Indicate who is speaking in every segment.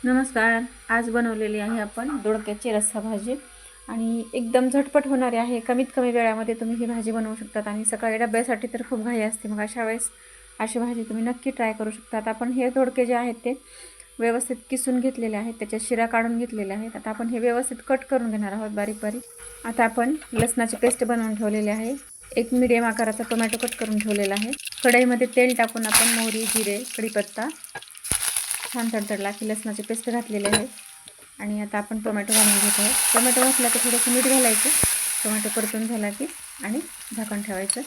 Speaker 1: नमस्कार. आज बनवलेली आहे आपण दोडक्याची रस्सा भाजी आणि एकदम झटपट होणारी आहे. कमीत कमी वेळामध्ये तुम्ही ही भाजी बनवू शकतात आणि सकाळी डब्यासाठी तर खूप घाई असते. मग अशा वेळेस अशी भाजी तुम्ही नक्की ट्राय करू शकतात. आपण हे दोडके जे आहेत ते व्यवस्थित किसून घेतलेले आहेत, त्याच्या शिरा काढून घेतलेल्या आहेत. आता आपण हे व्यवस्थित कट करून घेणार आहोत बारीक बारीक. आता आपण लसणाची पेस्ट बनवून ठेवलेली आहे. एक मीडियम आकाराचा टोमॅटो कट करून ठेवलेला आहे. कढईमध्ये तेल टाकून आपण मोहरी, जिरे, कढीपत्ता छान तडतडला की लसणाची पेस्ट घातलेली आहे आणि आता आपण टोमॅटो घालून घेतो आहोत. टोमॅटो घातला की थोडंसं मीठ घालायचं. टोमॅटो परतून झाला की आणि झाकण ठेवायचं.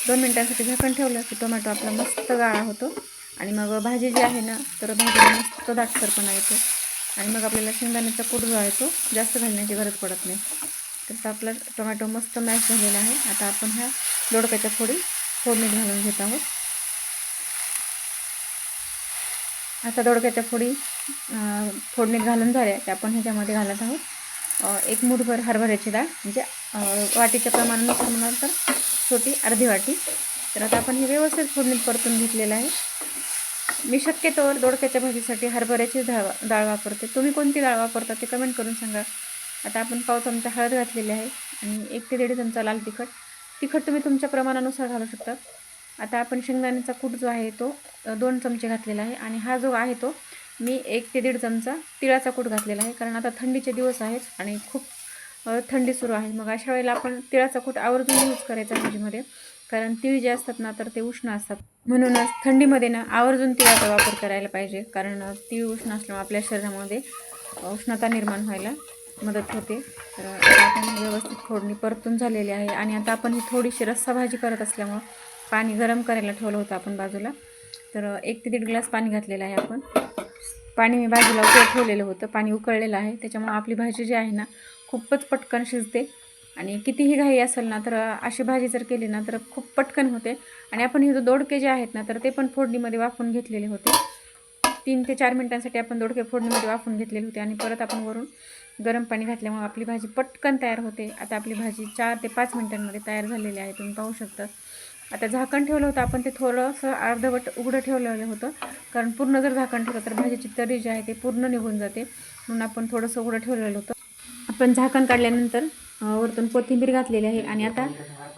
Speaker 1: 2 मिनिटांसाठी झाकण ठेवलं की टोमॅटो आपला मस्त गाळा होतो आणि मग भाजी जी आहे ना तर भाजीला मस्त दाटसरपणा येतो आणि मग आपल्याला शेंगदाण्याचा कूट जो आहे तो जास्त घालण्याची गरज पडत नाही. तर आपला टोमॅटो मस्त मॅश झालेला आहे. आता आपण ह्या दोडक्याच्या फोडणी घालून घेत आहोत. आता दोडक्याच्या फोडणीत घालून झाल्या की आपण ह्याच्यामध्ये घालत आहोत 1 मूठभर हरभऱ्याची डाळ, म्हणजे वाटीच्या प्रमाणानुसार म्हणाल तर छोटी अर्धी वाटी. तर आता आपण हे व्यवस्थित फोडणीत परतून घेतलेलं आहे. मी शक्यतोवर दोडक्याच्या भाजीसाठी हरभऱ्याची डाळ वापरते. तुम्ही कोणती डाळ वापरता ते कमेंट करून सांगा. आता आपण पाव चमचा हळद घातलेली आहे आणि 1 ते 1.5 चमचा लाल तिखट तुम्ही तुमच्या प्रमाणानुसार घालू शकता. आता आपण शेंगदाण्याचा कूट जो आहे तो 2 चमचे घातलेला आहे आणि हा जो आहे तो मी 1 ते 1.5 चमचा तिळाचा कूट घातलेला आहे. कारण आता थंडीचे दिवस आहेत आणि खूप थंडी सुरू आहे. मग अशा वेळेला आपण तिळाचा कूट आवर्जून यूज करायचा भाजीमध्ये, कारण तीळ जे असतात ना तर ते उष्ण असतात. म्हणूनच थंडीमध्ये ना आवर्जून तिळाचा वापर करायला पाहिजे, कारण तीळ उष्ण असल्यामुळे आपल्या शरीरामध्ये उष्णता निर्माण व्हायला मदत होते. तर आता आपण व्यवस्थित फोडणी परतून झालेली आहे आणि आता आपण ही थोडीशी रस्सा भाजी करत असल्यामुळं पाणी गरम करायला ठेवलं होतं आपण बाजूला. तर 1 ते 1.5 ग्लास पाणी घातलेलं आहे आपण. पाणी मी बाजूला ठेवलेलं होतं. पाणी उकळलेलं आहे, त्याच्यामुळे आपली भाजी जी आहे ना खूपच पटकन शिजते आणि कितीही घाई असेल ना तर अशी भाजी जर केली ना तर खूप पटकन होते. आणि आपण हे जो दोडके जे आहेत ना तर ते पण फोडणीमध्ये वाफवून घेतलेले होते. 3 ते 4 मिनिटांसाठी आपण दोडके फोडणीमध्ये वाफवून घेतलेले होते आणि परत आपण वरून गरम पाणी घातल्यामुळे आपली भाजी पटकन तयार होते. आता आपली भाजी 4 ते 5 मिनिटांमध्ये तयार झालेली आहे, तुम्ही पाहू शकता. आता झाकण ठेवलं होतं आपण, ते थोडंसं अर्धवट उघडं ठेवलेलं होतं, कारण पूर्ण जर झाकण ठेवलं तर भाजीची तरी जी आहे ते पूर्ण निघून जाते, म्हणून आपण थोडंसं उघडं ठेवलेलं होतं. आपण झाकण काढल्यानंतर वरतून कोथिंबीर घातलेली आहे आणि आता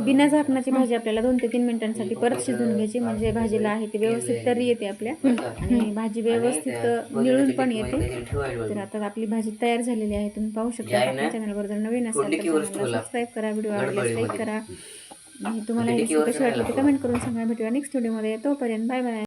Speaker 1: बिना झाकणाची भाजी आपल्याला 2 ते 3 मिनिटांसाठी परत शिजवून घ्यायची, म्हणजे भाजीला आहे ते व्यवस्थित तरी येते आपल्या आणि भाजी व्यवस्थित मिळून पण येते. तर आता आपली भाजी तयार झालेली आहे, तुम्ही पाहू शकता. आपल्या चॅनलवर जर नवीन असाल तर चॅनलला सबस्क्राईब करा, व्हिडिओ आवडल्यास लाईक करा आणि तुम्हाला ही रेसिपी कशी वाटली ते कमेंट करून सांगा. भेटूया नेक्स्ट व्हिडिओमध्ये. तोपर्यंत बाय बाय.